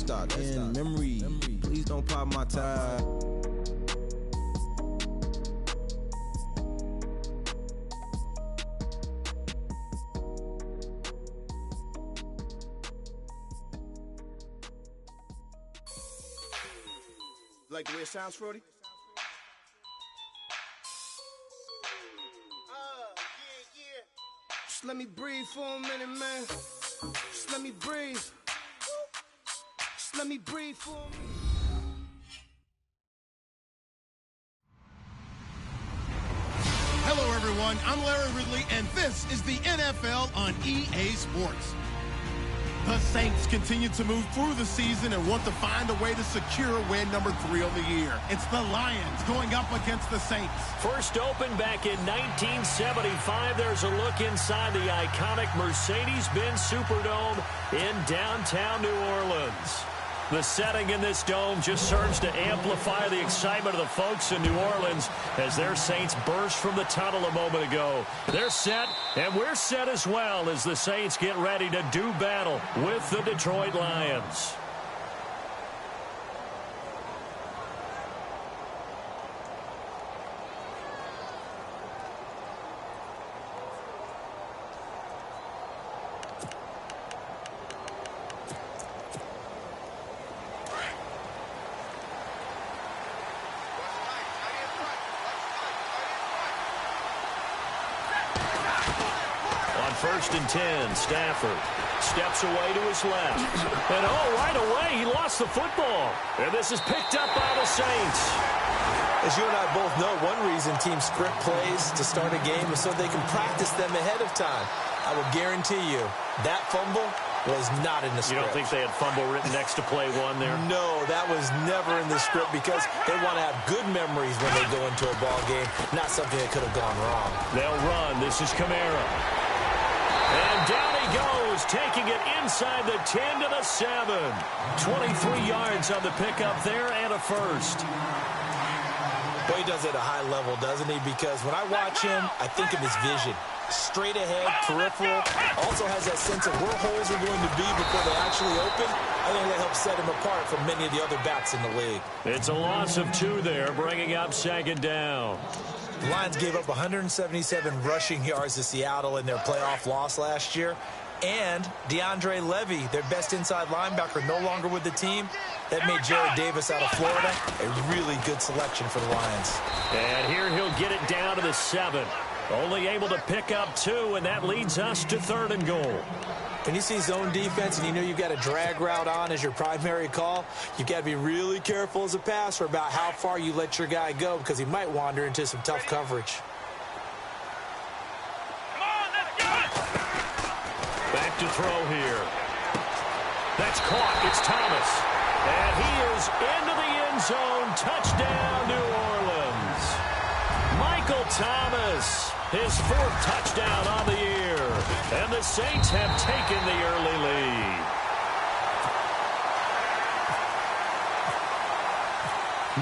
in memory. Please don't pop my tire. Like the way it sounds, Frody? Yeah. Just let me breathe for a minute, man. Just let me breathe. Just let me breathe for a minute. Hello, everyone. I'm Larry Ridley, and this is the NFL on EA Sports. The Saints continue to move through the season and want to find a way to secure win number 3 on the year. It's the Lions going up against the Saints. First opened back in 1975. There's a look inside the iconic Mercedes-Benz Superdome in downtown New Orleans. The setting in this dome just serves to amplify the excitement of the folks in New Orleans as their Saints burst from the tunnel a moment ago. They're set, and we're set as well as the Saints get ready to do battle with the Detroit Lions. First and 10, Stafford steps away to his left. And right away, he lost the football. And this is picked up by the Saints. As you and I both know, one reason teams script plays to start a game is so they can practice them ahead of time. I will guarantee you, that fumble was not in the script. You don't think they had fumble written next to play one there? No, that was never in the script because they want to have good memories when they go into a ball game, not something that could have gone wrong. They'll run. This is Kamara. And down he goes, taking it inside the 10 to the 7. 23 yards on the pickup there and a first. Well, he does it at a high level, doesn't he? Because when I watch him, I think of his vision. Straight ahead, peripheral. Also has that sense of where holes are going to be before they actually open. I think that helps set him apart from many of the other backs in the league. It's a loss of 2 there, bringing up second down. The Lions gave up 177 rushing yards to Seattle in their playoff loss last year. And DeAndre Levy, their best inside linebacker, no longer with the team. That made Jared Davis out of Florida a really good selection for the Lions. And here he'll get it down to the 7. Only able to pick up 2, and that leads us to 3rd and goal. When you see zone defense and you know you've got a drag route on as your primary call, you've got to be really careful as a passer about how far you let your guy go because he might wander into some tough coverage. Come on, let's go! Back to throw here. That's caught. It's Thomas. And he is into the end zone. Touchdown, New Orleans. Michael Thomas, his 4th touchdown on the year. And the Saints have taken the early lead.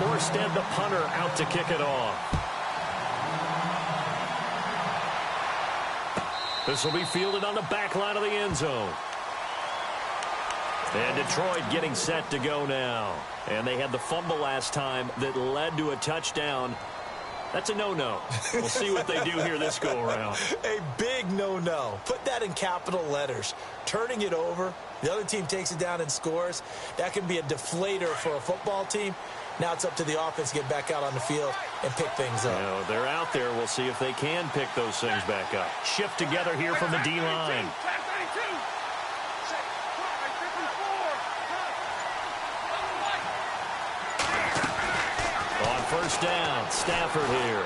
Morstead, the punter, out to kick it off. This will be fielded on the back line of the end zone. And Detroit getting set to go now. And they had the fumble last time that led to a touchdown. That's a no-no. We'll see what they do here this go-around. A big no-no. Put that in capital letters. Turning it over, the other team takes it down and scores. That can be a deflator for a football team. Now it's up to the offense to get back out on the field and pick things up. You know, they're out there. We'll see if they can pick those things back up. Shift together here from the D-line. On first down, Stafford here.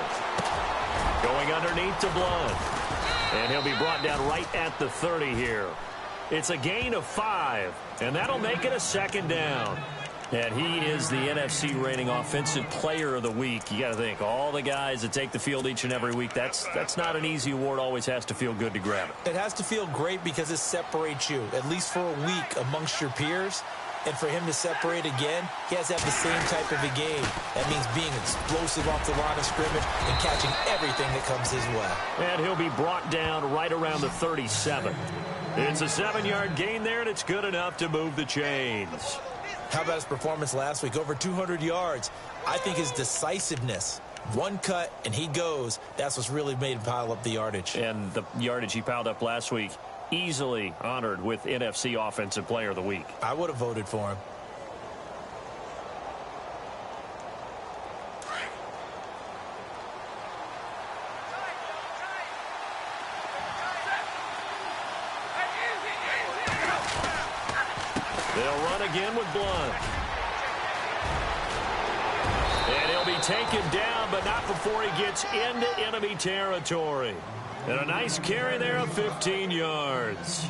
Going underneath to Blunt. And he'll be brought down right at the 30 here. It's a gain of 5, and that'll make it a second down. And he is the NFC reigning offensive player of the week. You got to think, all the guys that take the field each and every week, that's not an easy award. Always has to feel good to grab it. It has to feel great because it separates you, at least for a week, amongst your peers. And for him to separate again, he has to have the same type of a game. That means being explosive off the line of scrimmage and catching everything that comes his way. And he'll be brought down right around the 37. It's a 7-yard gain there, and it's good enough to move the chains. How about his performance last week? Over 200 yards. I think his decisiveness, one cut and he goes, that's what's really made him pile up the yardage. And the yardage he piled up last week, easily honored with NFC Offensive Player of the Week. I would have voted for him. They'll run again with Blunt. And he'll be taken down, but not before he gets into enemy territory. And a nice carry there of 15 yards.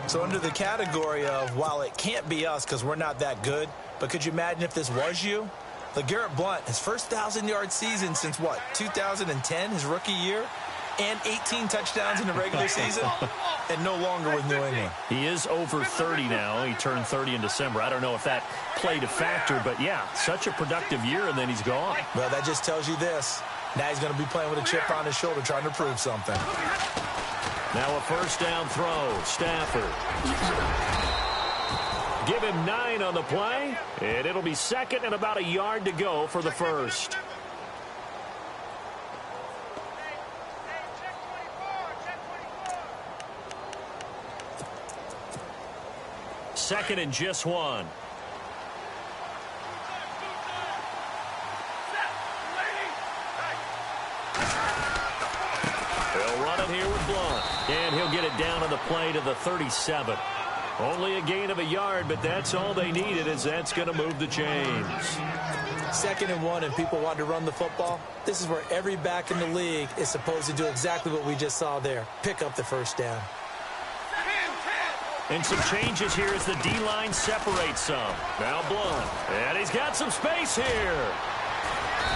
So under the category of, while it can't be us because we're not that good, but could you imagine if this was you? LeGarrette Blunt, his first 1,000-yard season since, what, 2010, his rookie year? And 18 touchdowns in the regular season, and no longer with New England. He is over 30 now. He turned 30 in December. I don't know if that played a factor, but yeah, such a productive year, and then he's gone. Well, that just tells you this. Now he's going to be playing with a chip on his shoulder trying to prove something. Now a first down throw. Stafford. Give him 9 on the play, and it'll be second and about a yard to go for the first. Second and just 1. He'll run it here with Blunt. And he'll get it down on the play to the 37. Only a gain of a yard, but that's all they needed, as that's going to move the chains. Second and 1, and people want to run the football. This is where every back in the league is supposed to do exactly what we just saw there. Pick up the first down. And some changes here as the D-line separates some. Now Blunt. And he's got some space here.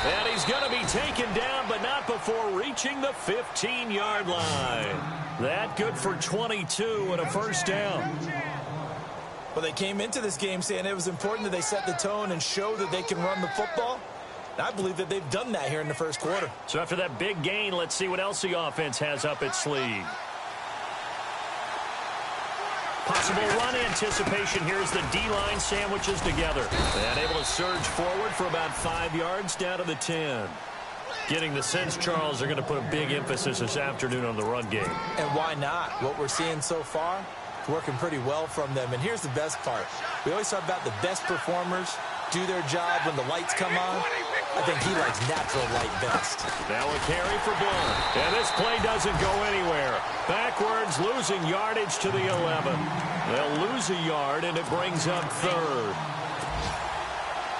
And he's going to be taken down, but not before reaching the 15-yard line. That good for 22 and a first down. Well, they came into this game saying it was important that they set the tone and show that they can run the football. And I believe that they've done that here in the first quarter. So after that big gain, let's see what else the offense has up its sleeve. Possible run anticipation here as the D-line sandwiches together. And able to surge forward for about 5 yards down to the 10. Getting the sense, Charles, they're going to put a big emphasis this afternoon on the run game. And why not? What we're seeing so far, working pretty well from them. And here's the best part. We always talk about the best performers do their job when the lights come on. I think he likes natural light best. Now a carry for Blunt. And this play doesn't go anywhere. Backwards, losing yardage to the 11. They'll lose a yard, and it brings up third.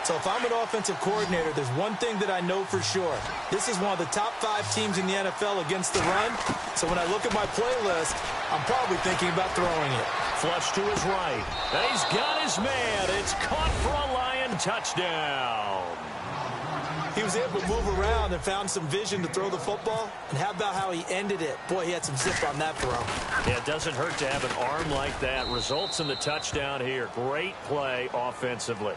So if I'm an offensive coordinator, there's one thing that I know for sure. This is one of the top 5 teams in the NFL against the run. So when I look at my playlist, I'm probably thinking about throwing it. Flush to his right. And he's got his man. It's caught for a Lion touchdown. He was able to move around and found some vision to throw the football. And how about how he ended it? Boy, he had some zip on that throw. Yeah, it doesn't hurt to have an arm like that. Results in the touchdown here. Great play offensively.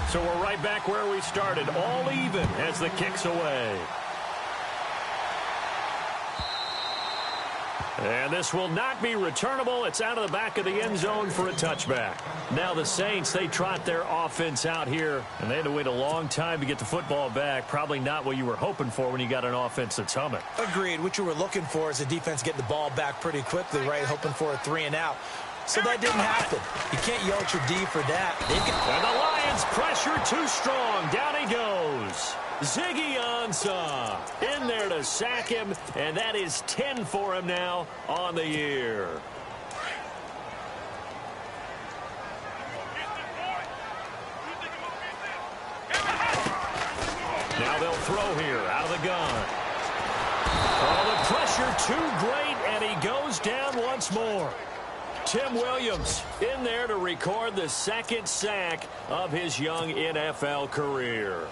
So we're right back where we started, all even as the kick's away. And this will not be returnable. It's out of the back of the end zone for a touchback. Now the Saints, they trot their offense out here, and they had to wait a long time to get the football back. Probably not what you were hoping for when you got an offense that's humming. Agreed. What you were looking for is a defense getting the ball back pretty quickly, right? Hoping for a 3 and out. So that didn't happen. You can't yell at your D for that. And the Lions pressure too strong. Down he goes. Ziggy Ansah in there to sack him, and that is 10 for him now on the year. Now they'll throw here out of the gun. Oh, the pressure too great, and he goes down once more. Tim Williams in there to record the second sack of his young NFL career.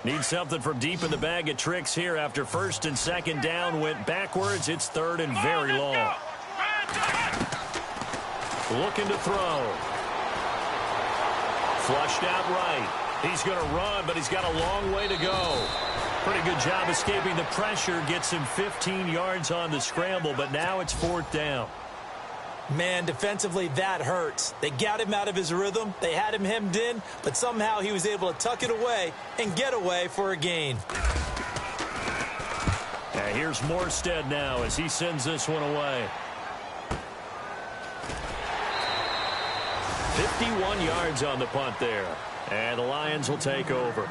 Need something from deep in the bag of tricks here after first and second down went backwards. It's third and very long. Looking to throw. Flushed out right. He's going to run, but he's got a long way to go. Pretty good job escaping the pressure. Gets him 15 yards on the scramble, but now it's fourth down. Man, defensively, that hurts. They got him out of his rhythm. They had him hemmed in, but somehow he was able to tuck it away and get away for a gain. And here's Morstead now as he sends this one away. 51 yards on the punt there. And the Lions will take over.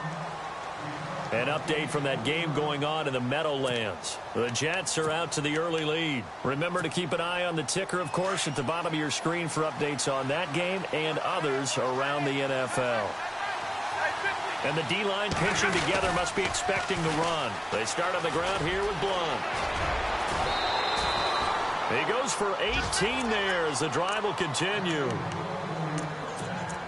An update from that game going on in the Meadowlands. The Jets are out to the early lead. Remember to keep an eye on the ticker, of course, at the bottom of your screen for updates on that game and others around the NFL. And the D-line pinching together must be expecting the run. They start on the ground here with Blunt. He goes for 18 there as the drive will continue.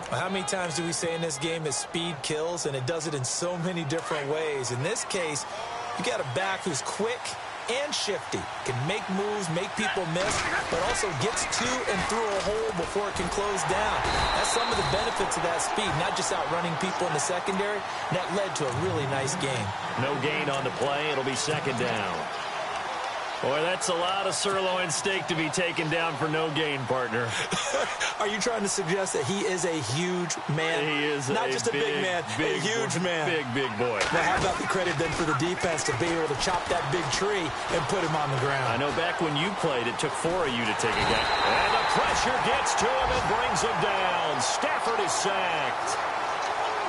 How many times do we say in this game that speed kills, and it does it in so many different ways? In this case, you got a back who's quick and shifty, can make moves, make people miss, but also gets to and through a hole before it can close down. That's some of the benefits of that speed, not just outrunning people in the secondary. That led to a really nice game. No gain on the play. It'll be second down. Boy, that's a lot of sirloin steak to be taken down for no gain, partner. Are you trying to suggest that he is a huge man? He is not just a big man, a huge man. Big boy. Well, how about the credit then for the defense to be able to chop that big tree and put him on the ground? I know back when you played, it took 4 of you to take a guy. And the pressure gets to him and brings him down. Stafford is sacked.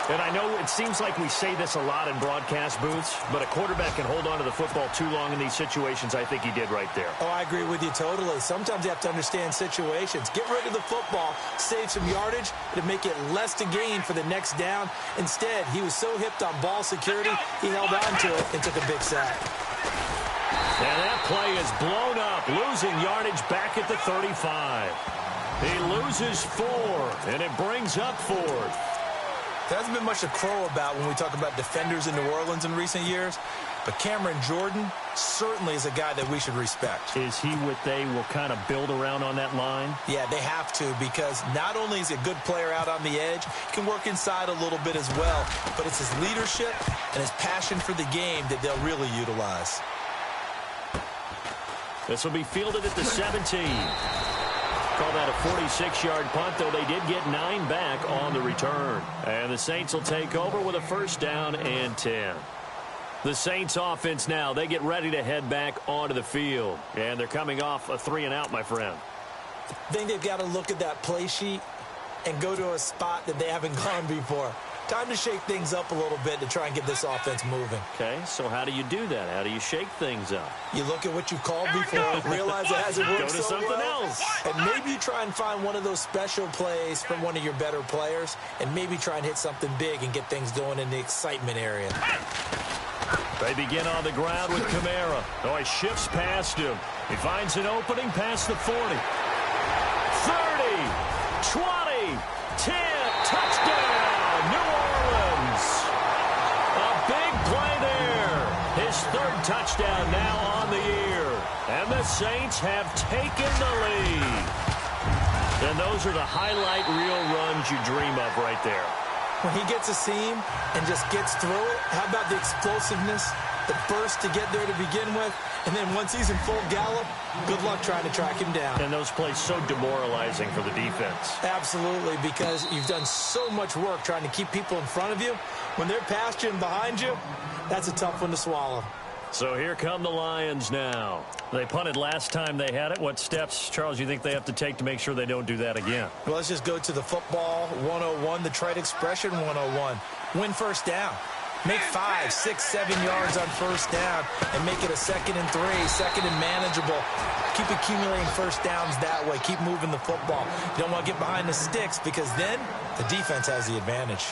And I know it seems like we say this a lot in broadcast booths, but a quarterback can hold on to the football too long in these situations. I think he did right there. Oh, I agree with you totally. Sometimes you have to understand situations. Get rid of the football, save some yardage, to make it less to gain for the next down. Instead, he was so hipped on ball security, he held on to it and took a big sack. And that play is blown up, losing yardage back at the 35. He loses 4, and it brings up 4th. There hasn't been much to crow about when we talk about defenders in New Orleans in recent years, but Cameron Jordan certainly is a guy that we should respect. Is he what they will kind of build around on that line? Yeah, they have to, because not only is he a good player out on the edge, he can work inside a little bit as well, but it's his leadership and his passion for the game that they'll really utilize. This will be fielded at the 17. Call that a 46-yard punt, though they did get 9 back on the return. And the Saints will take over with a first down and 10. The Saints offense now, they get ready to head back onto the field. And they're coming off a 3-and-out, my friend. I think they've got to look at that play sheet and go to a spot that they haven't gone before. Time to shake things up a little bit to try and get this offense moving. Okay, so how do you do that? How do you shake things up? You look at what you called before, realize it hasn't worked Go to so something well, else. and maybe you try and find one of those special plays from one of your better players, and maybe try and hit something big and get things going in the excitement area. They begin on the ground with Kamara. Oh, he shifts past him. He finds an opening past the 40. 30, 20, 10, touchdown, New Orleans. A big play there. His 3rd touchdown now on the year. And the Saints have taken the lead. And those are the highlight reel runs you dream of right there. When he gets a seam and just gets through it, how about the explosiveness, the burst to get there to begin with, and then once he's in full gallop, good luck trying to track him down. And those plays so demoralizing for the defense. Absolutely, because you've done so much work trying to keep people in front of you. When they're past you and behind you, that's a tough one to swallow. So here come the Lions now. They punted last time they had it. What steps, Charles, you think they have to take to make sure they don't do that again? Well, let's just go to the football 101, the trade expression 101. Win first down. Make 5, 6, 7 yards on first down and make it a 2nd and 3, 2nd and manageable. Keep accumulating first downs that way. Keep moving the football. You don't want to get behind the sticks because then the defense has the advantage.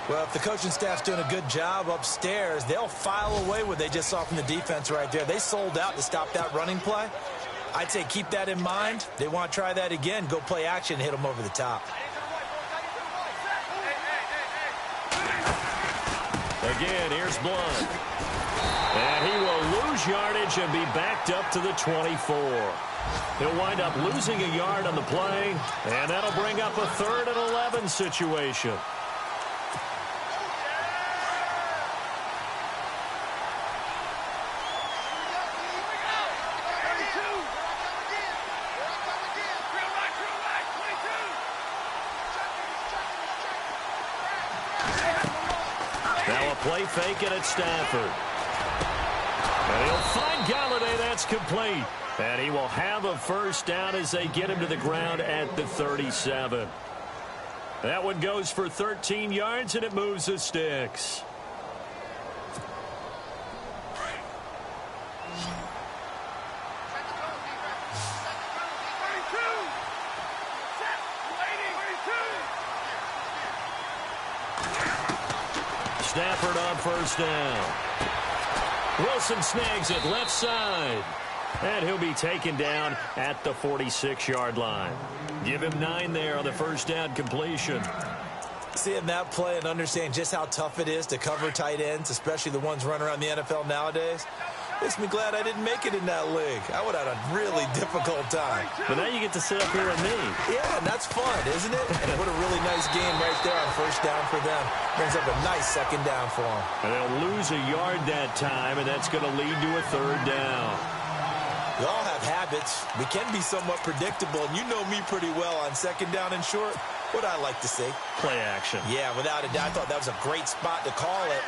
Well, if the coaching staff's doing a good job upstairs, they'll file away what they just saw from the defense right there. They sold out to stop that running play. I'd say keep that in mind. They want to try that again. Go play action and hit them over the top. Again, here's Blunt. And he will lose yardage and be backed up to the 24. He'll wind up losing a yard on the play, and that'll bring up a 3rd and 11 situation. Now a play fake, and it's Stafford. And he'll find Galladay. That's complete. And he will have a first down as they get him to the ground at the 37. That one goes for 13 yards, and it moves the sticks. Stafford on first down. Wilson snags it left side. And he'll be taken down at the 46-yard line. Give him 9 there on the first down completion. Seeing that play and understanding just how tough it is to cover tight ends, especially the ones running around the NFL nowadays, makes me glad I didn't make it in that league. I would have had a really difficult time. But now you get to sit up here with me. Yeah, and that's fun, isn't it? And what a really nice game right there on first down for them. Brings up a nice second down for them. And they'll lose a yard that time, and that's going to lead to a 3rd down. We all have habits. We can be somewhat predictable, and you know me pretty well on second down and short. What I like to see. Play action. Yeah, without a doubt. I thought that was a great spot to call it.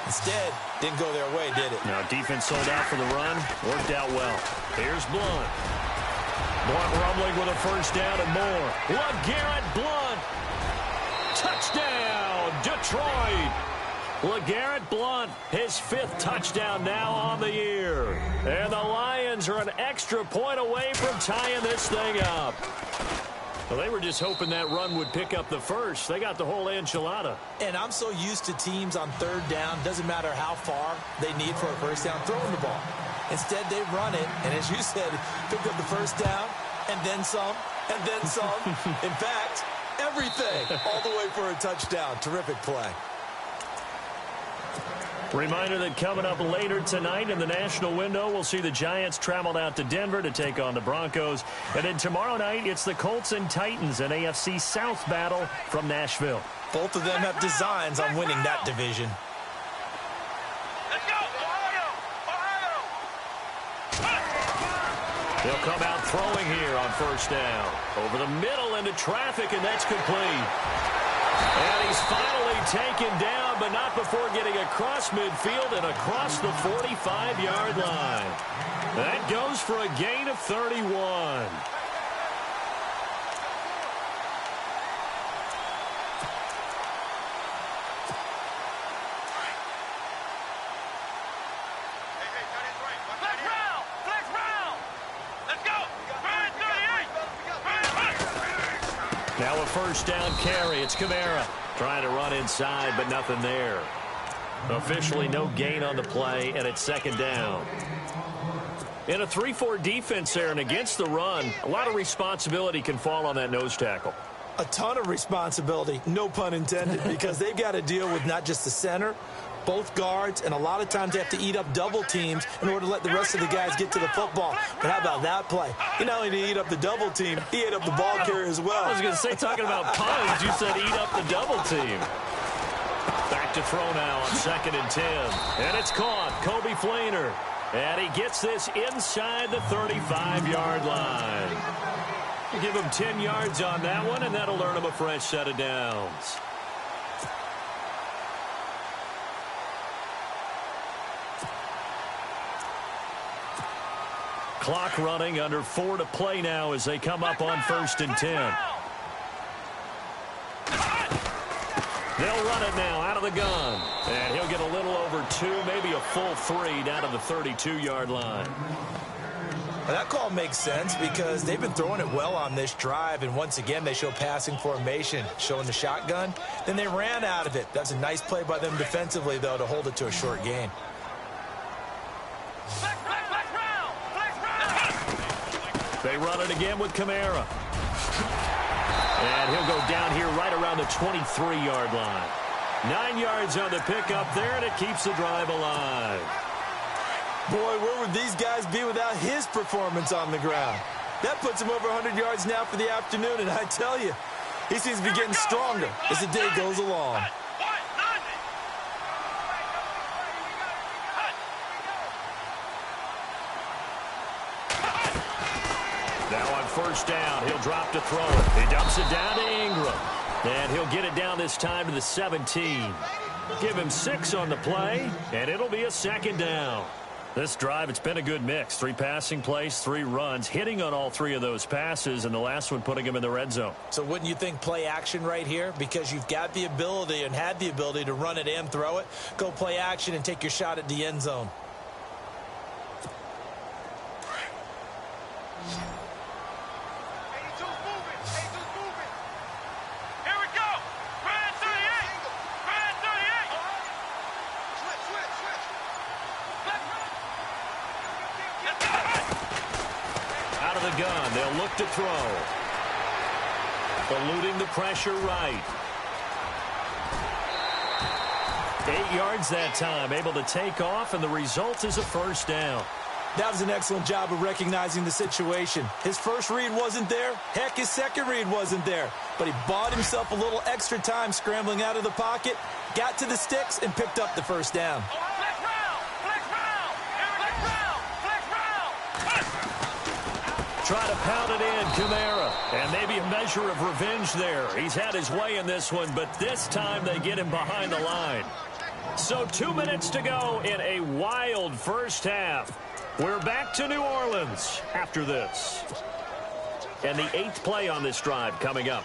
Instead, didn't go their way, did it? Now, defense sold out for the run. Worked out well. Here's Blunt. Blunt rumbling with a first down and more. LeGarrette Blunt. Touchdown, Detroit. LeGarrette Blunt, his 5th touchdown now on the year. And the Lions are an extra point away from tying this thing up. Well, they were just hoping that run would pick up the first. They got the whole enchilada. And I'm so used to teams on 3rd down, doesn't matter how far they need for a first down, throwing the ball. Instead, they run it, and as you said, pick up the first down, and then some, and then some. In fact, everything, all the way for a touchdown. Terrific play. Reminder that coming up later tonight in the national window, we'll see the Giants traveled out to Denver to take on the Broncos. And then tomorrow night, it's the Colts and Titans, an AFC South battle from Nashville. Both of them have designs on winning that division. Let's go, Ohio! Ohio! They'll come out throwing here on first down. Over the middle into traffic, and that's complete. And he's finally taken down, but not before getting across midfield and across the 45-yard line. That goes for a gain of 31. Now a first down carry. It's Kamara trying to run inside, but nothing there. Officially no gain on the play, and it's second down. In a 3-4 defense there and against the run, a lot of responsibility can fall on that nose tackle. A ton of responsibility, no pun intended, because they've got to deal with not just the center, both guards, and a lot of times they have to eat up double teams in order to let the rest of the guys get to the football. But how about that play? He not only did he eat up the double team, he ate up the ball carrier as well. I was going to say, talking about puns, you said eat up the double team. Back to throw now on 2nd and 10. And it's caught. Kobe Fleener. And he gets this inside the 35-yard line. Give him 10 yards on that one, and that'll earn him a fresh set of downs. Clock running, under 4 to play now as they come up on 1st and 10. They'll run it now out of the gun. And he'll get a little over 2, maybe a full 3 down to the 32-yard line. Well, that call makes sense because they've been throwing it well on this drive, and once again they show passing formation, showing the shotgun. Then they ran out of it. That's a nice play by them defensively, though, to hold it to a short gain. They run it again with Kamara. And he'll go down here right around the 23-yard line. 9 yards on the pickup there, and it keeps the drive alive. Boy, where would these guys be without his performance on the ground? That puts him over 100 yards now for the afternoon, and I tell you, he seems to be getting stronger as the day goes along. Now on first down, he'll drop to throw it. He dumps it down to Ingram. And he'll get it down this time to the 17. Give him 6 on the play, and it'll be a second down. This drive, it's been a good mix. 3 passing plays, 3 runs, hitting on all 3 of those passes, and the last one putting him in the red zone. So wouldn't you think play action right here? Because you've got the ability and had the ability to run it and throw it. Go play action and take your shot at the end zone. Gun. They'll look to throw. Eluding the pressure right. 8 yards that time. Able to take off, and the result is a first down. That was an excellent job of recognizing the situation. His first read wasn't there. Heck, his second read wasn't there. But he bought himself a little extra time scrambling out of the pocket, got to the sticks, and picked up the first down. Try to pound it in, Kamara. And maybe a measure of revenge there. He's had his way in this one, but this time they get him behind the line. So 2 minutes to go in a wild first half. We're back to New Orleans after this. And the 8th play on this drive coming up.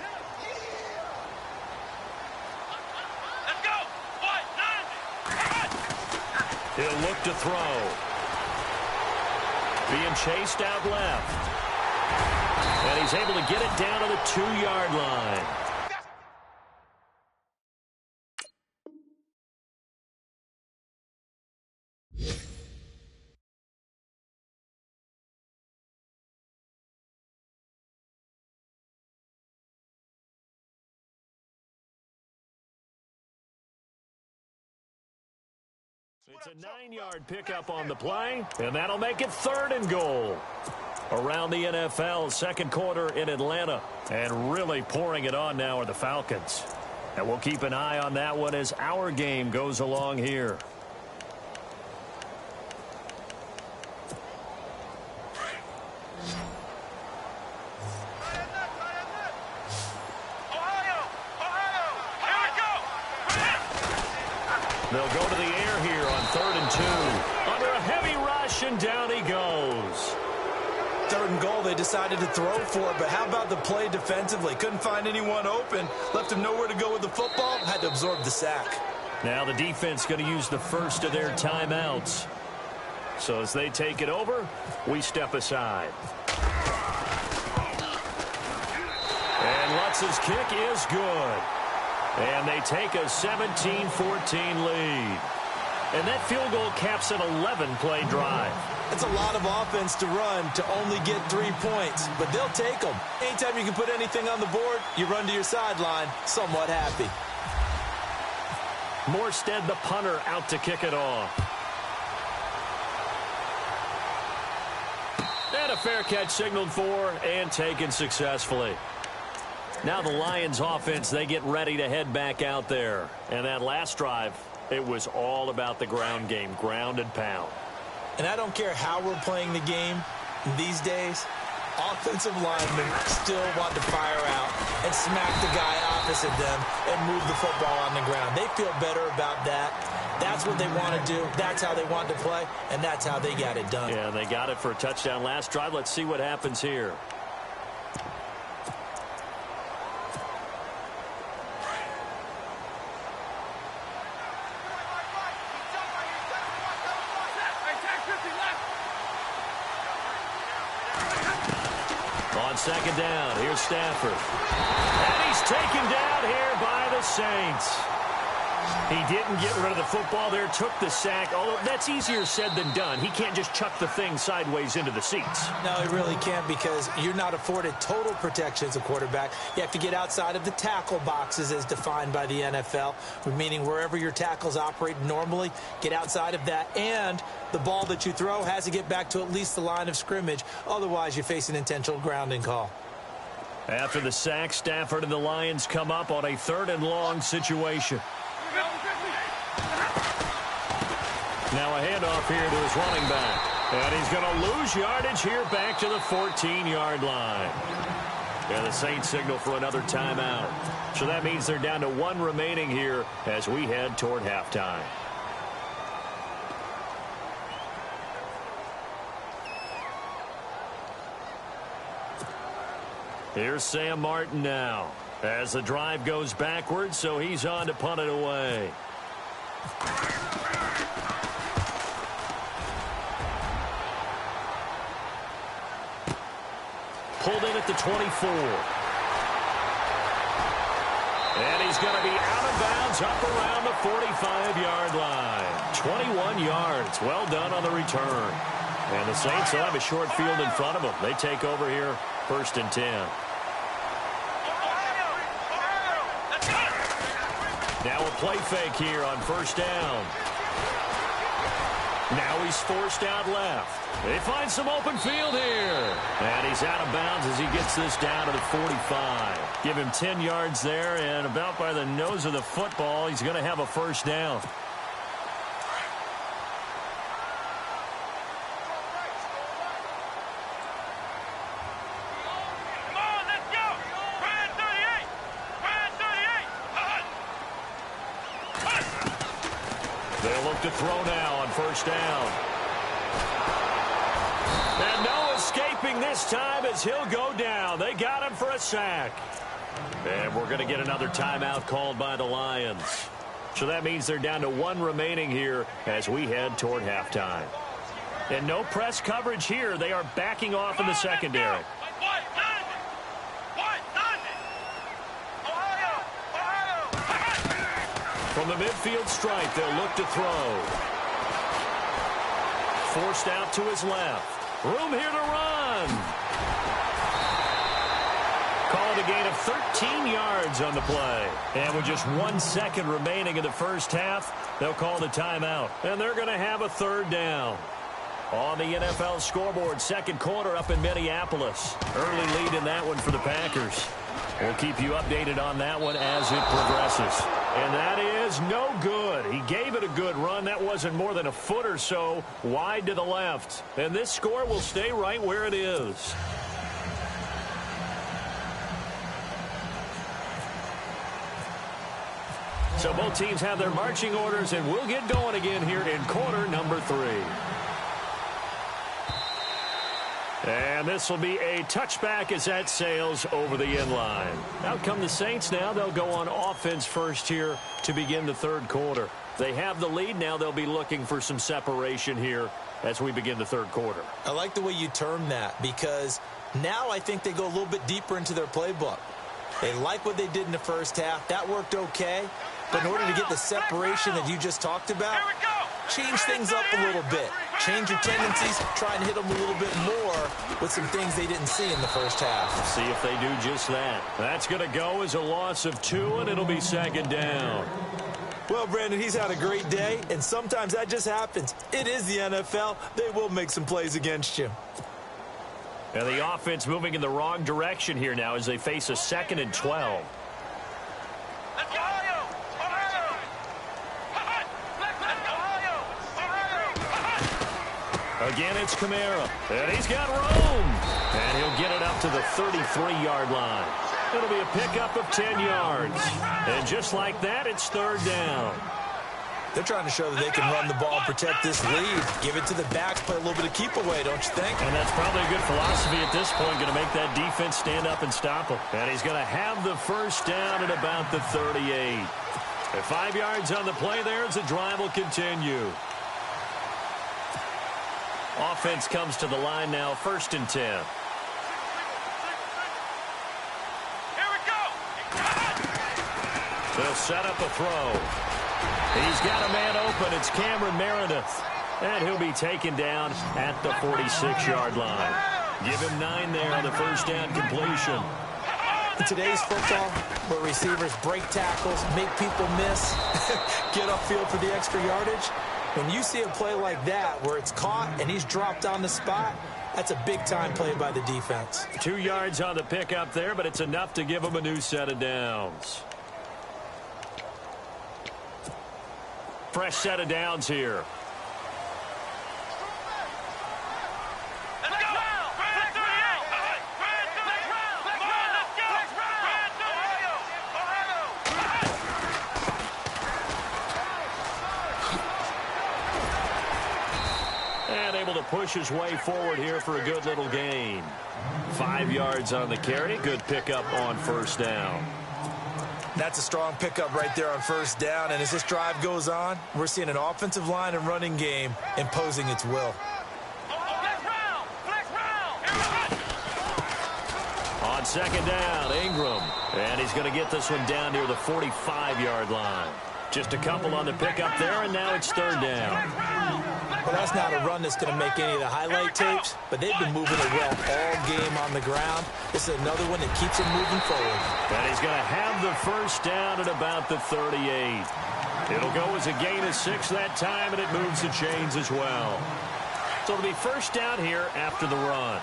Let's go. He'll look to throw. Being chased out left. And he's able to get it down to the 2-yard line. It's a 9-yard pickup on the play, and that'll make it 3rd and goal. Around the NFL, second quarter in Atlanta, and really pouring it on now are the Falcons. And we'll keep an eye on that one as our game goes along here. They'll go to the air here on 3rd and 2. Under a heavy rush, and down he goes. 3rd and goal, they decided to throw for it, but how about the play defensively? Couldn't find anyone open, left him nowhere to go with the football, had to absorb the sack. Now the defense going to use the first of their timeouts. So as they take it over, we step aside. And Lutz's kick is good. And they take a 17-14 lead. And that field goal caps an 11-play drive. It's a lot of offense to run to only get 3 points, but they'll take them. Anytime you can put anything on the board, you run to your sideline somewhat happy. Morstead, the punter, out to kick it off. And a fair catch signaled for and taken successfully. Now the Lions offense, they get ready to head back out there. And that last drive, it was all about the ground game, ground and pound. And I don't care how we're playing the game these days, offensive linemen still want to fire out and smack the guy opposite them and move the football on the ground. They feel better about that. That's what they want to do. That's how they want to play, and that's how they got it done. Yeah, they got it for a touchdown last drive. Let's see what happens here. On second down, here's Stafford. And he's taken down here by the Saints. He didn't get rid of the football there, took the sack. Although that's easier said than done. He can't just chuck the thing sideways into the seats. No, he really can't, because you're not afforded total protection as a quarterback. You have to get outside of the tackle boxes as defined by the NFL, meaning wherever your tackles operate normally, get outside of that. And the ball that you throw has to get back to at least the line of scrimmage. Otherwise, you face an intentional grounding call. After the sack, Stafford and the Lions come up on a 3rd and long situation. Now a handoff here to his running back. And he's going to lose yardage here back to the 14-yard line. And the Saints signal for another timeout. So that means they're down to 1 remaining here as we head toward halftime. Here's Sam Martin now as the drive goes backwards, so he's on to punt it away. Pulled in at the 24. And he's going to be out of bounds up around the 45-yard line. 21 yards. Well done on the return. And the Saints will have a short field in front of them. They take over here, 1st and 10. Now a play fake here on 1st down. Now he's forced out left. They find some open field here. And he's out of bounds as he gets this down to the 45. Give him 10 yards there, and about by the nose of the football, he's going to have a 1st down. They'll look to throw now on 1st down. And no escaping this time as he'll go down. They got him for a sack. And we're going to get another timeout called by the Lions. So that means they're down to 1 remaining here as we head toward halftime. And no press coverage here. They are backing off in the secondary. From the midfield stripe, they'll look to throw. Forced out to his left. Room here to run. Called a gain of 13 yards on the play. And with just 1 second remaining in the 1st half, they'll call the timeout. And they're going to have a 3rd down. On the NFL scoreboard, 2nd quarter up in Minneapolis. Early lead in that one for the Packers. We'll keep you updated on that one as it progresses. And that is no good. He gave it a good run. That wasn't more than a foot or so wide to the left. And this score will stay right where it is. So both teams have their marching orders, and we'll get going again here in quarter number 3. And this will be a touchback as that sails over the end line. Out come the Saints now. They'll go on offense first here to begin the 3rd quarter. They have the lead now. They'll be looking for some separation here as we begin the 3rd quarter. I like the way you term that, because now I think they go a little bit deeper into their playbook. They like what they did in the 1st half. That worked okay. But in order to get the separation that you just talked about, change things up a little bit. Change your tendencies. Try and hit them a little bit more with some things they didn't see in the 1st half. See if they do just that. That's going to go as a loss of 2, and it'll be 2nd down. Well, Brandon, he's had a great day, and sometimes that just happens. It is the NFL. They will make some plays against you. And the offense moving in the wrong direction here now as they face a 2nd and 12. Again, it's Kamara. And he's got room. And he'll get it up to the 33-yard line. It'll be a pickup of 10 yards. And just like that, it's 3rd down. They're trying to show that they can run the ball and protect this lead. Give it to the backs, play a little bit of keep away, don't you think? And that's probably a good philosophy at this point, going to make that defense stand up and stop him. And he's going to have the 1st down at about the 38. At 5 yards on the play there as the drive will continue. Offense comes to the line now, 1st and 10. Here we go. They'll set up a throw. He's got a man open. It's Cameron Meredith. And he'll be taken down at the 46-yard line. Give him 9 there on the first down completion. In today's football, where receivers break tackles, make people miss, get upfield for the extra yardage, when you see a play like that where it's caught and he's dropped on the spot, that's a big-time play by the defense. 2 yards on the pickup there, but it's enough to give him a new set of downs. Fresh set of downs here. Push his way forward here for a good little gain. 5 yards on the carry. Good pickup on first down. That's a strong pickup right there on first down. And as this drive goes on, we're seeing an offensive line and running game imposing its will. On second down, Ingram. And he's going to get this one down near the 45-yard line. Just a couple on the pickup there, and now it's third down. Well, that's not a run that's going to make any of the highlight tapes, but they've been moving it well all game on the ground. This is another one that keeps them moving forward. And he's going to have the first down at about the 38. It'll go as a gain of 6 that time, and it moves the chains as well. So it'll be first down here after the run.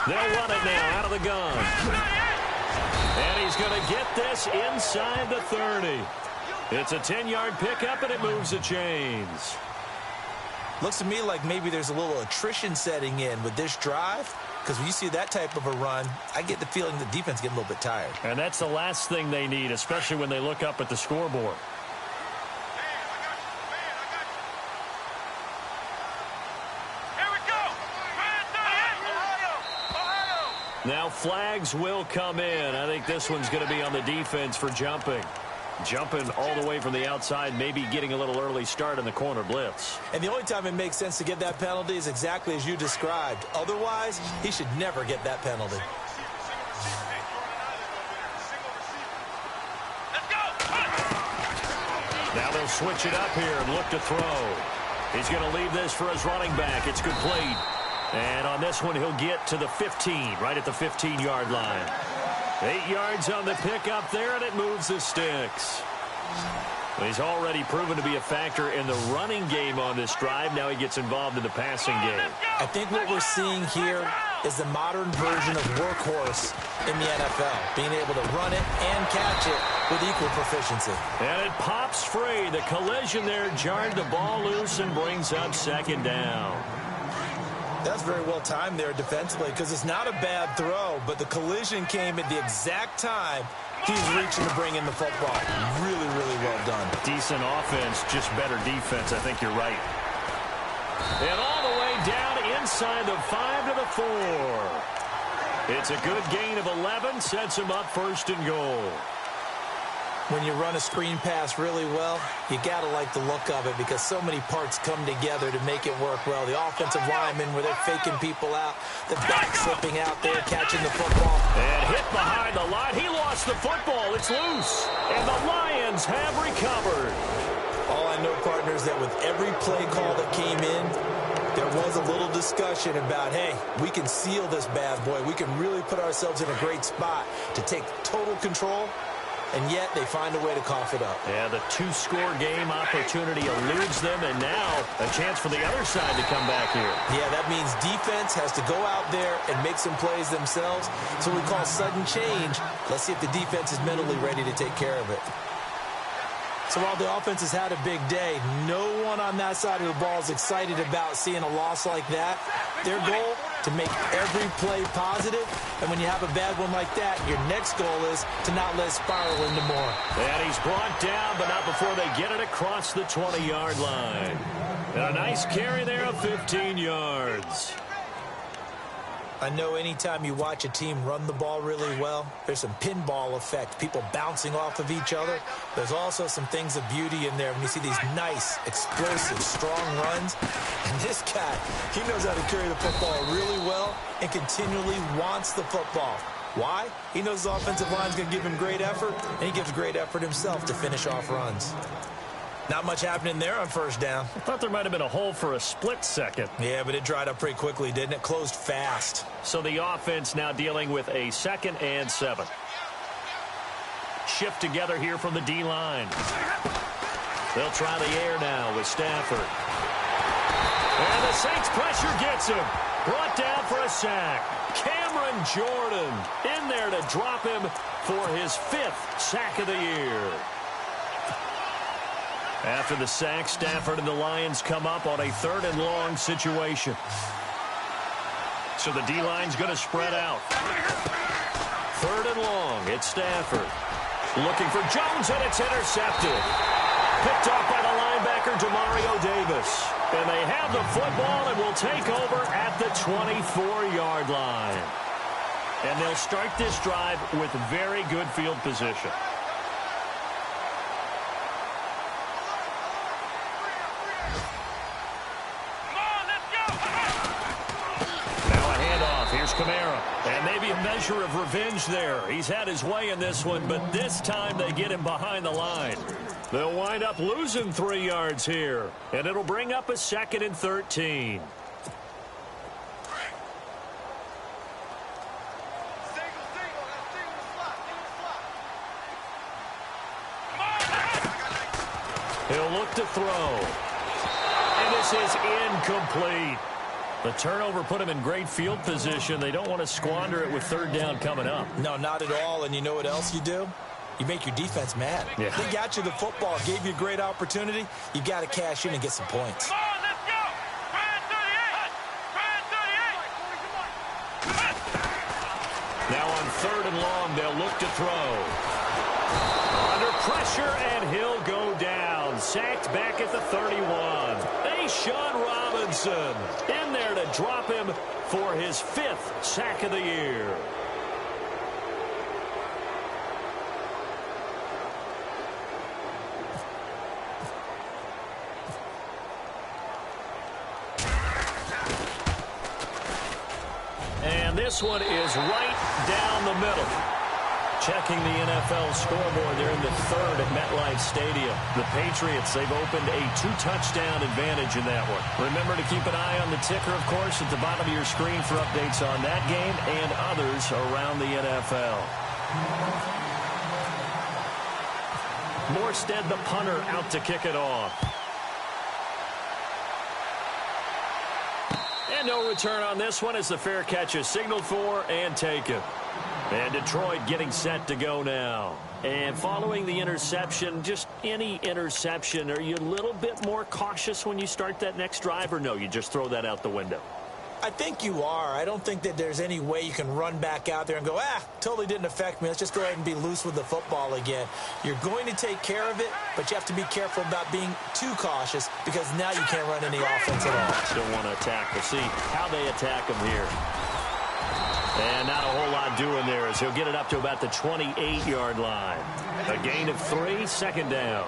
They'll run it now out of the gun. And he's going to get this inside the 30. It's a 10-yard pickup, and it moves the chains. Looks to me like maybe there's a little attrition setting in with this drive, because when you see that type of a run, I get the feeling the defense getting a little bit tired. And that's the last thing they need, especially when they look up at the scoreboard. Now flags will come in. I think this one's going to be on the defense for jumping. Jumping all the way from the outside, maybe getting a little early start in the corner blitz. And the only time it makes sense to get that penalty is exactly as you described. Otherwise, he should never get that penalty. Now they'll switch it up here and look to throw. He's going to leave this for his running back. It's complete. And on this one, he'll get to the 15, right at the 15-yard line. 8 yards on the pickup there, and it moves the sticks. Well, he's already proven to be a factor in the running game on this drive. Now he gets involved in the passing game. I think what we're seeing here is the modern version of workhorse in the NFL, being able to run it and catch it with equal proficiency. And it pops free. The collision there jarred the ball loose and brings up second down. That's very well timed there defensively, because it's not a bad throw, but the collision came at the exact time he's reaching to bring in the football. Really, really well done. Decent offense, just better defense. I think you're right. And all the way down inside the 5 to the 4. It's a good gain of 11, sets him up first and goal. When you run a screen pass really well, you got to like the look of it, because so many parts come together to make it work well. The offensive linemen, where they're faking people out, the back slipping out there, catching the football. And hit behind the line. He lost the football. It's loose. And the Lions have recovered. All I know, partners, that with every play call that came in, there was a little discussion about, hey, we can seal this bad boy. We can really put ourselves in a great spot to take total control. And yet they find a way to cough it up. Yeah, the 2-score game opportunity eludes them, and now a chance for the other side to come back here. Yeah, that means defense has to go out there and make some plays themselves. So we call sudden change. Let's see if the defense is mentally ready to take care of it. So while the offense has had a big day, no one on that side of the ball is excited about seeing a loss like that. Their goal, to make every play positive. And when you have a bad one like that, your next goal is to not let it spiral into more. And he's brought down, but not before they get it across the 20-yard line. And a nice carry there of 15 yards. I know anytime you watch a team run the ball really well, there's some pinball effect, people bouncing off of each other. There's also some things of beauty in there when you see these nice, explosive, strong runs. And this guy, he knows how to carry the football really well and continually wants the football. Why? He knows his offensive line's going to give him great effort, and he gives great effort himself to finish off runs. Not much happening there on first down. I thought there might have been a hole for a split second. Yeah, but it dried up pretty quickly, didn't it? Closed fast. So the offense now dealing with a 2nd and 7. Shift together here from the D-line. They'll try the air now with Stafford. And the Saints pressure gets him. Brought down for a sack. Cameron Jordan in there to drop him for his 5th sack of the year. After the sack, Stafford and the Lions come up on a 3rd and long situation. So the D-line's going to spread out. 3rd and long, it's Stafford. Looking for Jones, and it's intercepted. Picked off by the linebacker, Demario Davis. And they have the football and will take over at the 24-yard line. And they'll start this drive with very good field position. Kamara, and maybe a measure of revenge there. He's had his way in this one, but this time they get him behind the line. They'll wind up losing 3 yards here, and it'll bring up a 2nd and 13. He'll look to throw, and this is incomplete. The turnover put him in great field position. They don't want to squander it with 3rd down coming up. No, not at all. And you know what else you do? You make your defense mad. Yeah. They got you the football, gave you a great opportunity. You got to cash in and get some points. Come on, let's go. Try and 38. Now on 3rd and long, they'll look to throw. Under pressure, and he'll go down. Sacked back at the 31. Sean Robinson in there to drop him for his 5th sack of the year. And this one is right down the middle. Checking the NFL scoreboard, they're in the 3rd at MetLife Stadium. The Patriots, they've opened a 2-touchdown advantage in that one. Remember to keep an eye on the ticker, of course, at the bottom of your screen for updates on that game and others around the NFL. Morstead, the punter, out to kick it off. And no return on this one as the fair catch is signaled for and taken. And Detroit getting set to go now. And following the interception, just any interception, are you a little bit more cautious when you start that next drive, or no, you just throw that out the window? I think you are. I don't think that there's any way you can run back out there and go, totally didn't affect me. Let's just go ahead and be loose with the football again. You're going to take care of it, but you have to be careful about being too cautious because now you can't run any offense at all. Still want to attack. We'll see how they attack him here. And not a whole lot doing there as he'll get it up to about the 28-yard line. A gain of 3, 2nd down.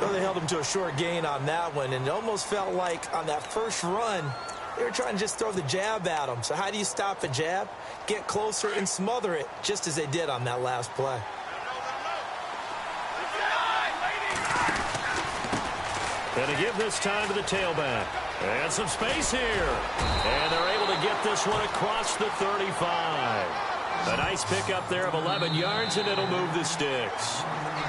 Well, they held him to a short gain on that one, and it almost felt like on that first run, they were trying to just throw the jab at him. So how do you stop a jab? Get closer and smother it, just as they did on that last play. And to give this time to the tailback. And some space here. And they're able to get this one across the 35. A nice pickup there of 11 yards, and it'll move the sticks.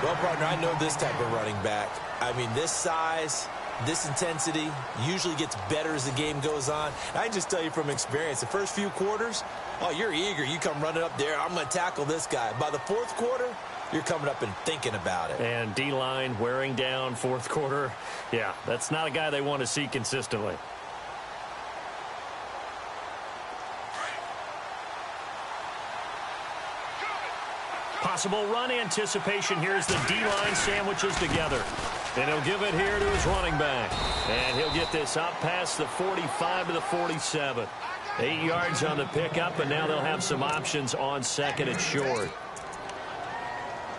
Well, partner, I know this type of running back. I mean, this size, this intensity usually gets better as the game goes on. I can just tell you from experience, the first few quarters, you're eager. You come running up there, I'm going to tackle this guy. By the 4th quarter, you're coming up and thinking about it. And D-line wearing down 4th quarter. Yeah, that's not a guy they want to see consistently. Possible run anticipation. Here's the D-line sandwiches together. And he'll give it here to his running back. And he'll get this up past the 45 to the 47. 8 yards on the pickup, and now they'll have some options on second and short.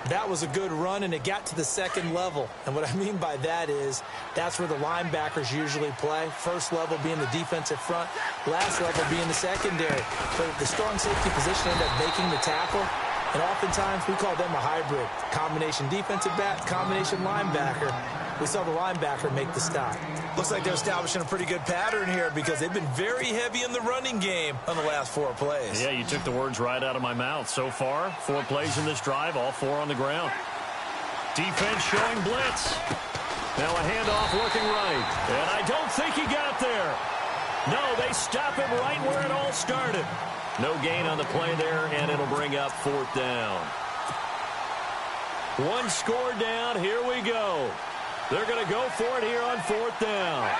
That was a good run, and it got to the second level. And what I mean by that is that's where the linebackers usually play. First level being the defensive front, last level being the secondary. But the strong safety position ended up making the tackle. And oftentimes we call them a hybrid. Combination defensive back, combination linebacker. We saw the linebacker make the stop. Looks like they're establishing a pretty good pattern here because they've been very heavy in the running game on the last 4 plays. Yeah, you took the words right out of my mouth. So far, 4 plays in this drive, all 4 on the ground. Defense showing blitz. Now a handoff looking right. And I don't think he got there. No, they stop him right where it all started. No gain on the play there, and it'll bring up 4th down. 1 score down. Here we go. They're going to go for it here on 4th down.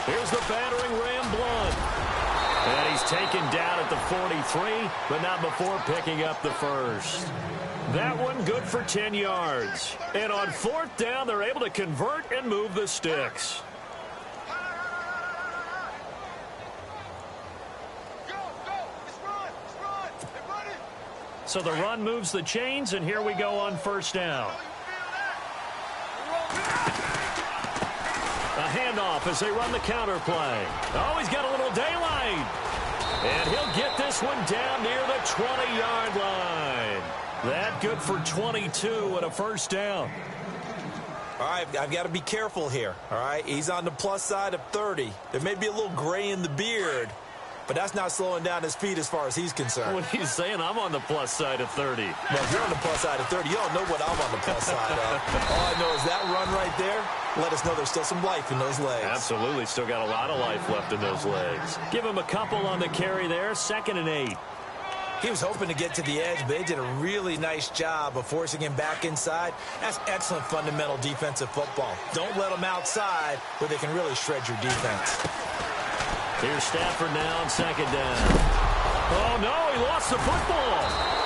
Here's the battering ram, Blunt. And he's taken down at the 43, but not before picking up the first. That one good for 10 yards. And on 4th down, they're able to convert and move the sticks. So the run moves the chains, and here we go on 1st down. A handoff as they run the counter play. Oh, he's got a little daylight. And he'll get this one down near the 20-yard line. That good for 22 and a 1st down. All right, I've got to be careful here, all right? He's on the plus side of 30. There may be a little gray in the beard, but that's not slowing down his speed as far as he's concerned. What he's saying, I'm on the plus side of 30. Well, if you're on the plus side of 30, you don't know what I'm on the plus side of. All I know is that run right there let us know there's still some life in those legs. Absolutely, still got a lot of life left in those legs. Give him a couple on the carry there, 2nd and 8. He was hoping to get to the edge, but they did a really nice job of forcing him back inside. That's excellent fundamental defensive football. Don't let them outside where they can really shred your defense. Here's Stafford now on 2nd down. Oh, no, he lost the football.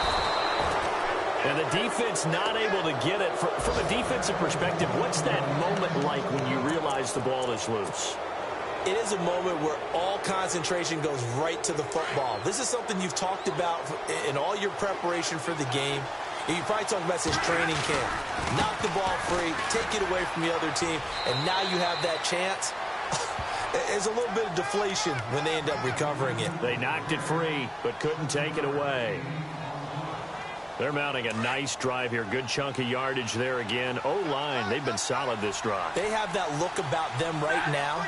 And the defense not able to get it. From a defensive perspective, what's that moment like when you realize the ball is loose? It is a moment where all concentration goes right to the football. This is something you've talked about in all your preparation for the game. You probably talked about since training camp. Knock the ball free, take it away from the other team, and now you have that chance. There's a little bit of deflation when they end up recovering it. They knocked it free, but couldn't take it away. They're mounting a nice drive here. Good chunk of yardage there again. O-line, they've been solid this drive. They have that look about them right now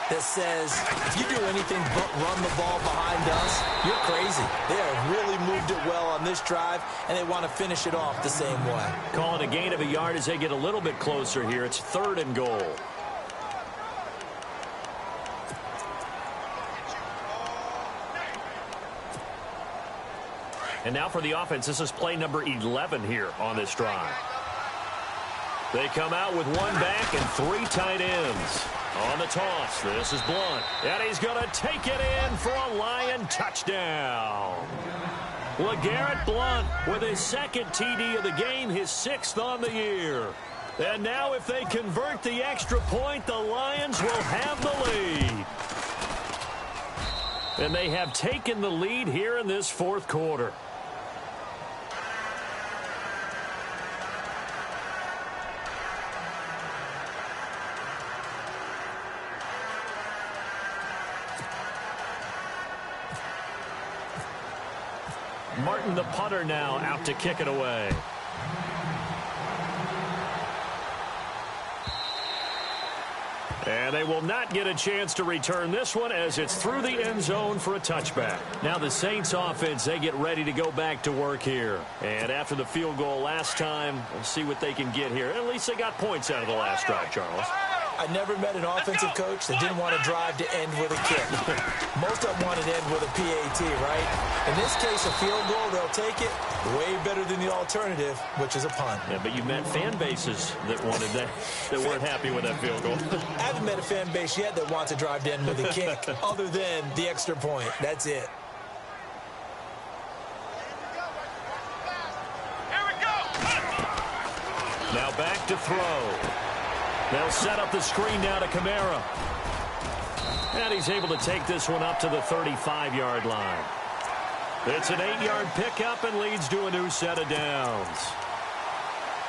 that says, if you do anything but run the ball behind us, you're crazy. They have really moved it well on this drive, and they want to finish it off the same way. Calling a gain of a yard as they get a little bit closer here. It's 3rd and goal. And now for the offense, this is play number 11 here on this drive. They come out with 1 back and 3 tight ends. On the toss, this is Blunt. And he's going to take it in for a Lion touchdown. LeGarrette Blunt with his 2nd TD of the game, his 6th on the year. And now if they convert the extra point, the Lions will have the lead. And they have taken the lead here in this 4th quarter. Martin, the punter, now out to kick it away. And they will not get a chance to return this one as it's through the end zone for a touchback. Now the Saints offense, they get ready to go back to work here. And after the field goal last time, we'll see what they can get here. At least they got points out of the last drive, Charles. I never met an offensive coach that didn't want to drive to end with a kick. Most of them want to end with a PAT, right? In this case, a field goal, they'll take it. Way better than the alternative, which is a punt. Yeah, but you met fan bases that wanted that weren't happy with that field goal. I haven't met a fan base yet that wants to drive to end with a kick, other than the extra point. That's it. Here we go. Now back to throw. They'll set up the screen now to Kamara. And he's able to take this one up to the 35-yard line. It's an 8-yard pickup and leads to a new set of downs.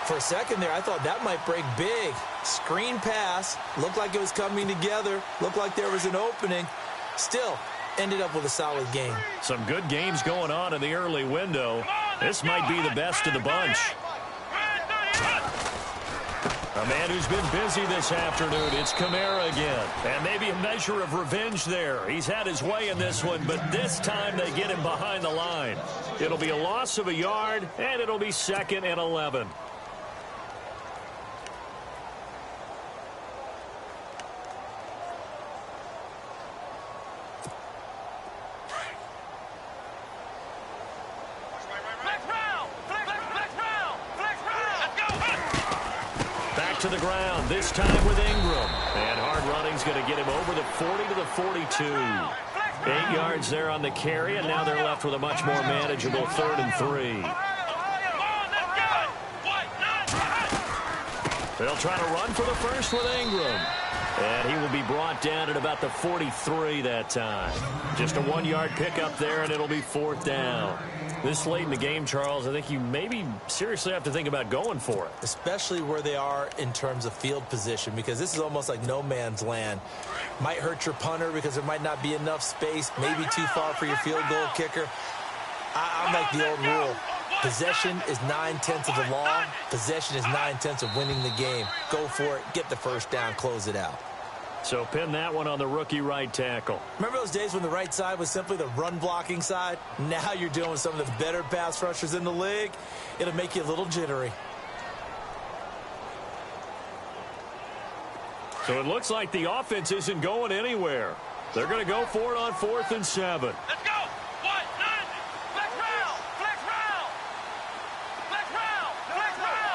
For a second there, I thought that might break big. Screen pass. Looked like it was coming together. Looked like there was an opening. Still, ended up with a solid game. Some good games going on in the early window. This might be the best of the bunch. A man who's been busy this afternoon, it's Kamara again. And maybe a measure of revenge there. He's had his way in this one, but this time they get him behind the line. It'll be a loss of a yard, and it'll be 2nd and 11. To the ground, this time with Ingram. And hard running's going to get him over the 40 to the 42. 8 yards there on the carry, and now they're left with a much more manageable 3rd and 3. They'll try to run for the first with Ingram. And he will be brought down at about the 43 that time. Just a 1-yard pickup there, and it'll be 4th down. This late in the game, Charles, I think you maybe seriously have to think about going for it. Especially where they are in terms of field position, because this is almost like no man's land. Might hurt your punter because there might not be enough space, maybe too far for your field goal kicker. I'm like the old rule. Possession is 9/10 of the law. Possession is 9/10 of winning the game. Go for it, get the first down, close it out. So pin that one on the rookie right tackle. Remember those days when the right side was simply the run-blocking side? Now you're dealing with some of the better pass rushers in the league. It'll make you a little jittery. So it looks like the offense isn't going anywhere. They're going to go for it on 4th and 7. Let's go. What? Nine. Flex round. Flex round. Flex round. Flex round.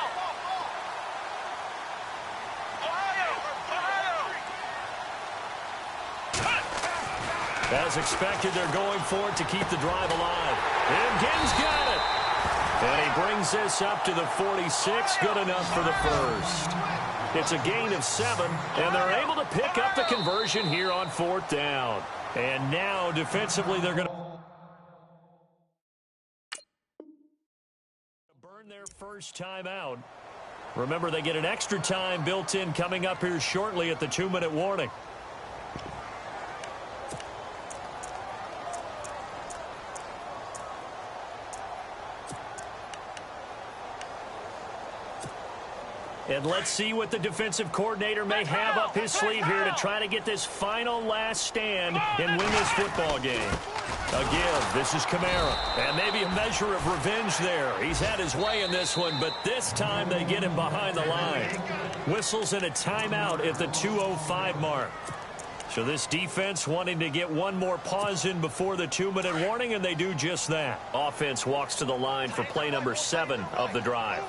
As expected, they're going for it to keep the drive alive. And Ginn's got it. And he brings this up to the 46. Good enough for the first. It's a gain of 7, and they're able to pick up the conversion here on 4th down. And now, defensively, they're going to burn their first time out. Remember, they get an extra time built in coming up here shortly at the 2-minute warning. And let's see what the defensive coordinator may have up his sleeve here to try to get this final last stand and win this football game. Again, this is Kamara. And maybe a measure of revenge there. He's had his way in this one, but this time they get him behind the line. Whistles and a timeout at the 2:05 mark. So this defense wanting to get one more pause in before the 2-minute warning, and they do just that. Offense walks to the line for play number 7 of the drive.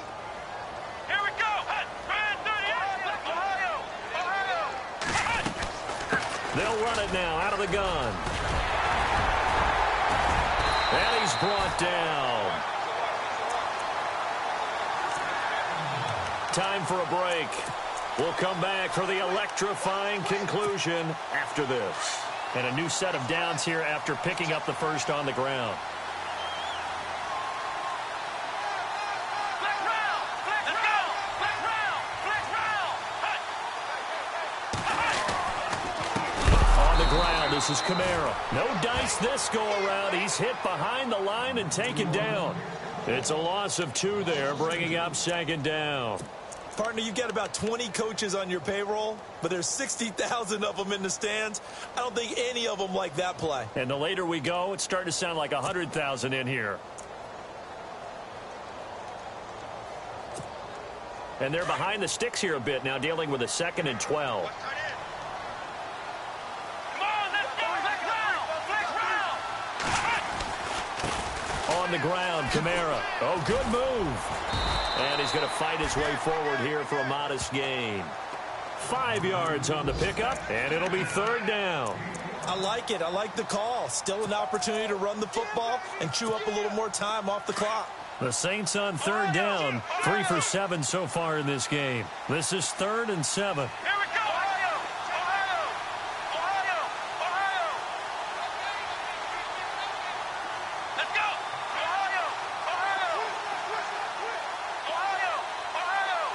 They'll run it now out of the gun. And he's brought down. Time for a break. We'll come back for the electrifying conclusion after this. And a new set of downs here after picking up the first on the ground. This is Kamara. No dice this go-around. He's hit behind the line and taken down. It's a loss of 2 there, bringing up 2nd down. Partner, you've got about 20 coaches on your payroll, but there's 60,000 of them in the stands. I don't think any of them like that play. And the later we go, it's starting to sound like 100,000 in here. And they're behind the sticks here a bit now, dealing with a 2nd and 12. On the ground, Kamara. Oh, good move. And he's going to fight his way forward here for a modest gain. 5 yards on the pickup, and it'll be 3rd down. I like it. I like the call. Still an opportunity to run the football and chew up a little more time off the clock. The Saints on 3rd down. 3 for 7 so far in this game. This is 3rd and 7. Here we go. Ohio. Let's go. Ohio. Ohio. Ohio. Ohio.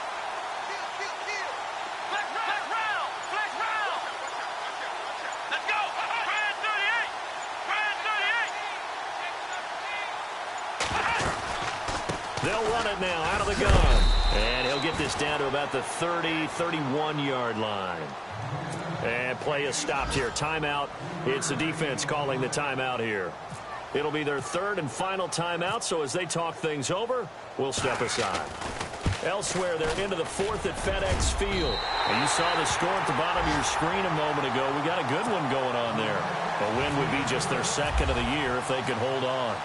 Flex round. Flex round. Let's go. Brand 38. Brand 38. They'll run it now out of the gun. And he'll get this down to about the 30, 31-yard line. And play is stopped here. Timeout. It's the defense calling the timeout here. It'll be their third and final timeout, so as they talk things over, we'll step aside. Elsewhere, they're into the fourth at FedEx Field. And you saw the score at the bottom of your screen a moment ago. We got a good one going on there. A win would be just their second of the year if they could hold on.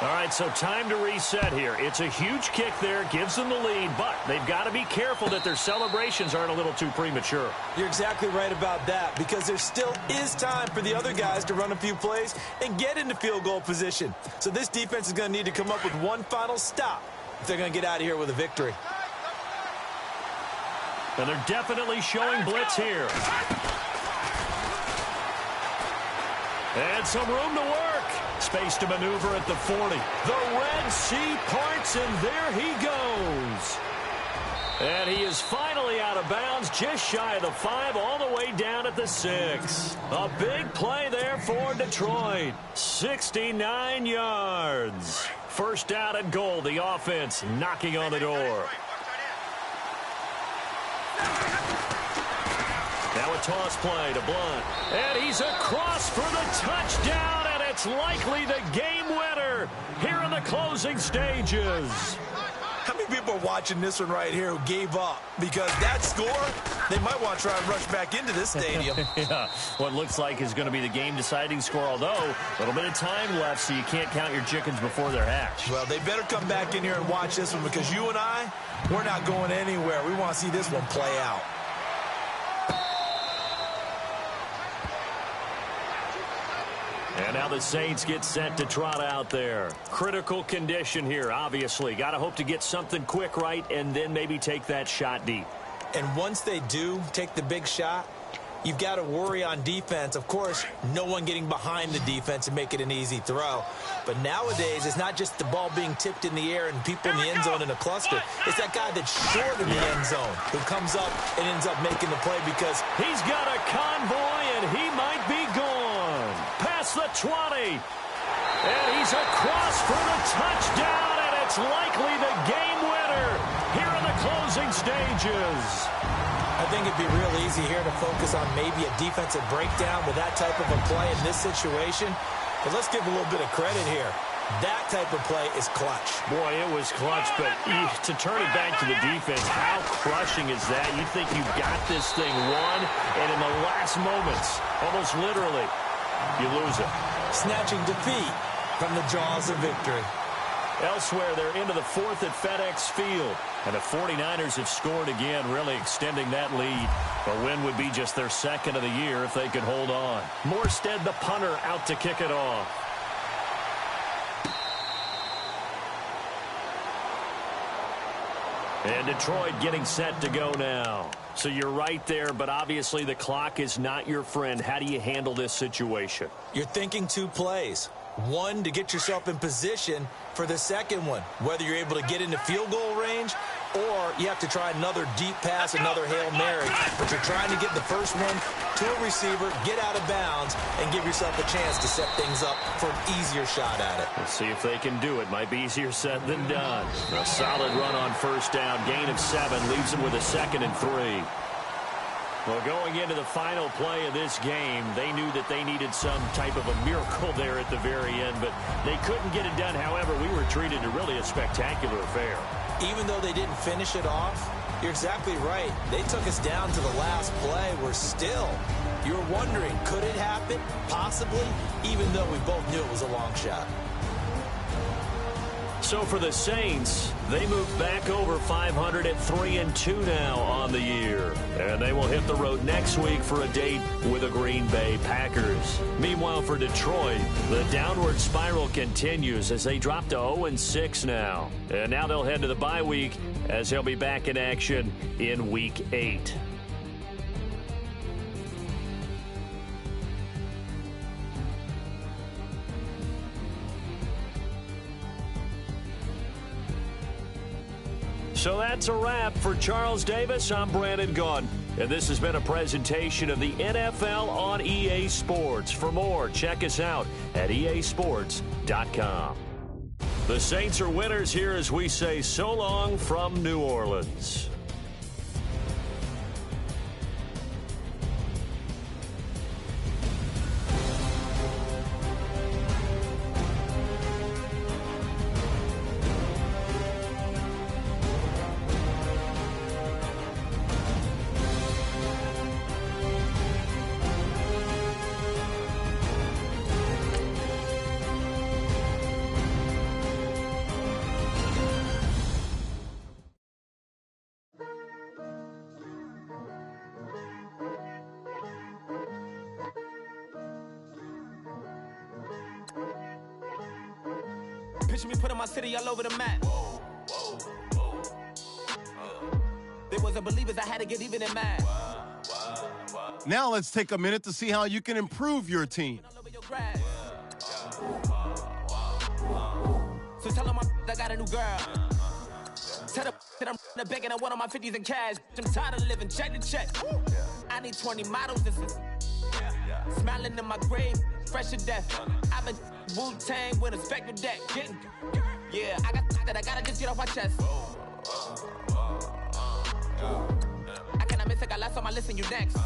All right, so time to reset here. It's a huge kick there, gives them the lead, but they've got to be careful that their celebrations aren't a little too premature. You're exactly right about that, because there still is time for the other guys to run a few plays and get into field goal position. So this defense is going to need to come up with one final stop if they're going to get out of here with a victory. And they're definitely showing blitz here. And some room to work. Space to maneuver at the 40. The Red Sea parts, and there he goes. And he is finally out of bounds, just shy of the 5, all the way down at the 6. A big play there for Detroit. 69 yards. First down and goal, the offense knocking on the door. Now a toss play to Blunt. And he's across for the touchdown, and it's likely the game winner here in the closing stages. How many people are watching this one right here who gave up? Because that score, they might want to try and rush back into this stadium. Yeah, what looks like is going to be the game-deciding score, although a little bit of time left, so you can't count your chickens before they're hatched. Well, they better come back in here and watch this one, because you and I, we're not going anywhere. We want to see this one play out. And now the Saints get set to trot out there. Critical condition here, obviously. Got to hope to get something quick right and then maybe take that shot deep. And once they do take the big shot, you've got to worry on defense. Of course, no one getting behind the defense and make it an easy throw. But nowadays, it's not just the ball being tipped in the air and people in the end zone in a cluster. It's that guy that's short in the end zone who comes up and ends up making the play, because he's got a convoy and he might be gone. Past the 20. And he's across for the touchdown, and it's likely the game winner here in the closing stages. I think it'd be real easy here to focus on maybe a defensive breakdown with that type of a play in this situation. But let's give a little bit of credit here. That type of play is clutch. Boy, it was clutch, but to turn it back to the defense, how crushing is that? You think you've got this thing won, and in the last moments, almost literally, you lose it. Snatching defeat from the jaws of victory. Elsewhere, they're into the fourth at FedEx Field. And the 49ers have scored again, really extending that lead. A win would be just their second of the year if they could hold on. Morstead, the punter, out to kick it off. And Detroit getting set to go now. So you're right there, but obviously the clock is not your friend. How do you handle this situation? You're thinking two plays. One, to get yourself in position for the second one, whether you're able to get into field goal range or you have to try another deep pass, another Hail Mary. But you're trying to get the first one to a receiver, get out of bounds, and give yourself a chance to set things up for an easier shot at it. Let's see if they can do it. Might be easier said than done. A solid run on first down. Gain of 7 leaves them with a 2nd and 3. Well, going into the final play of this game, they knew that they needed some type of a miracle there at the very end, but they couldn't get it done. However, we were treated to really a spectacular affair. Even though they didn't finish it off, you're exactly right. They took us down to the last play. We're still, you're wondering, could it happen? Possibly, even though we both knew it was a long shot. So for the Saints, they move back over 500 at 3-2 now on the year. And they will hit the road next week for a date with the Green Bay Packers. Meanwhile, for Detroit, the downward spiral continues as they drop to 0-6 now. And now they'll head to the bye week as they'll be back in action in Week 8. So that's a wrap. For Charles Davis, I'm Brandon Gaudin. And this has been a presentation of the NFL on EA Sports. For more, check us out at easports.com. The Saints are winners here as we say so long from New Orleans. Picture me putting my city all over the map. They wasn't believers, I had to get even in mad. Now let's take a minute to see how you can improve your team. So tell them I got a new girl. Tell them that I'm begging at one of my 50s in cash. I'm tired of living check to check. I need 20 models. This is smiling in my grave, fresh to death. I've been Wu-Tang with a spectre deck. Yeah, I got that. I gotta just get off my chest. I cannot miss it. Got last on my list and you next.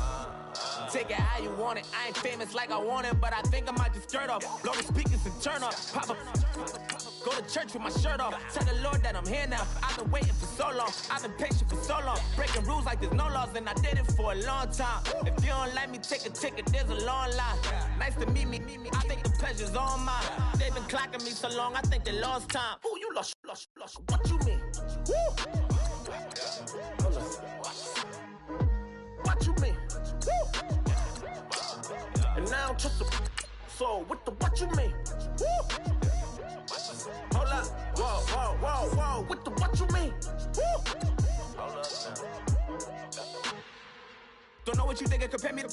Take it how you want it. I ain't famous like I want it, but I think I might just skirt off. Blow the speakers and turn up. Pop up. Go to church with my shirt off. Tell the Lord that I'm here now. I've been waiting for so long. I've been patient for so long. Breaking rules like there's no laws, and I did it for a long time. If you don't like me, take a ticket. There's a long line. Nice to meet me. I think the pleasure's all mine. They've been clocking me so long, I think they lost time. Ooh, you lost. What you mean? Woo! What you mean? Woo! And now I'm just a so what you mean? Woo! Hold up, whoa, what you mean? Woo! Hold up now. Don't know what you think, compare me to.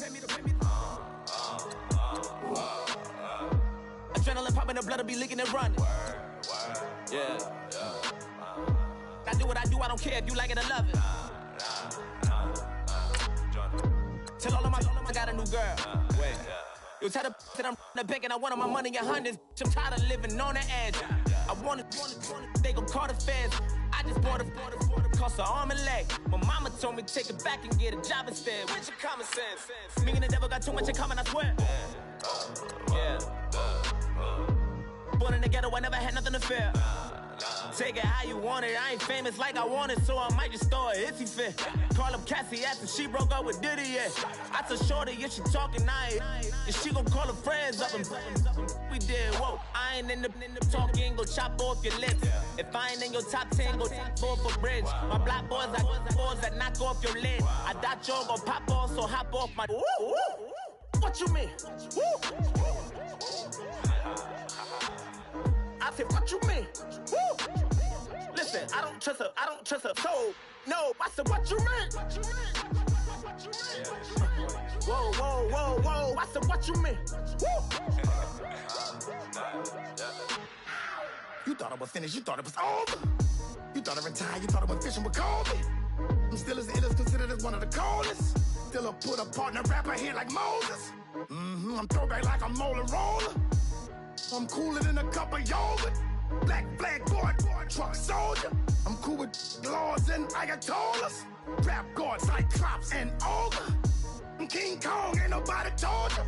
Adrenaline popping, the blood will be leaking and running. Yeah. I do what I do, I don't care if you like it or love it. Tell all of my I got a new girl. Wait. You tell the that I'm begging, I want my money in hundreds. I'm tired of living on the edge. I want it, they gon' call the feds. I just bought a cost an arm and leg. My mama told me take it back and get a job instead. Where's your common sense? Me and the devil got too much in common, I swear. Yeah. Born in the ghetto, I never had nothing to fear. Take it how you want it. I ain't famous like I want it, so I might just throw a hissy fit. Call up Cassie after she broke up with Diddy, yeah. I told Shorty if she talking, and she gon' call her friends up and we did, whoa. I ain't in the talking, go chop off your lips. If I ain't in your top 10, go top 4 for bridge. My black boys like boys that knock off your lid. I thought y'all gon' pop off, so hop off my. What you mean? I said, what you mean? Woo! Listen, I don't trust her soul. No, I said, what you mean? Whoa, I said, what you mean? Woo! You thought I was finished, you thought it was over. You thought I retired, you thought I was fishing with Kobe. I'm still as ill as considered as one of the coldest. Still a put a partner rapper here like Moses. I'm throwback like a molar roller. I'm cooler than a cup of yogurt. Black flag boy, truck soldier. I'm cool with laws and Ayatollahs. Rap god, Cyclops and Ogre. I'm King Kong, ain't nobody told you.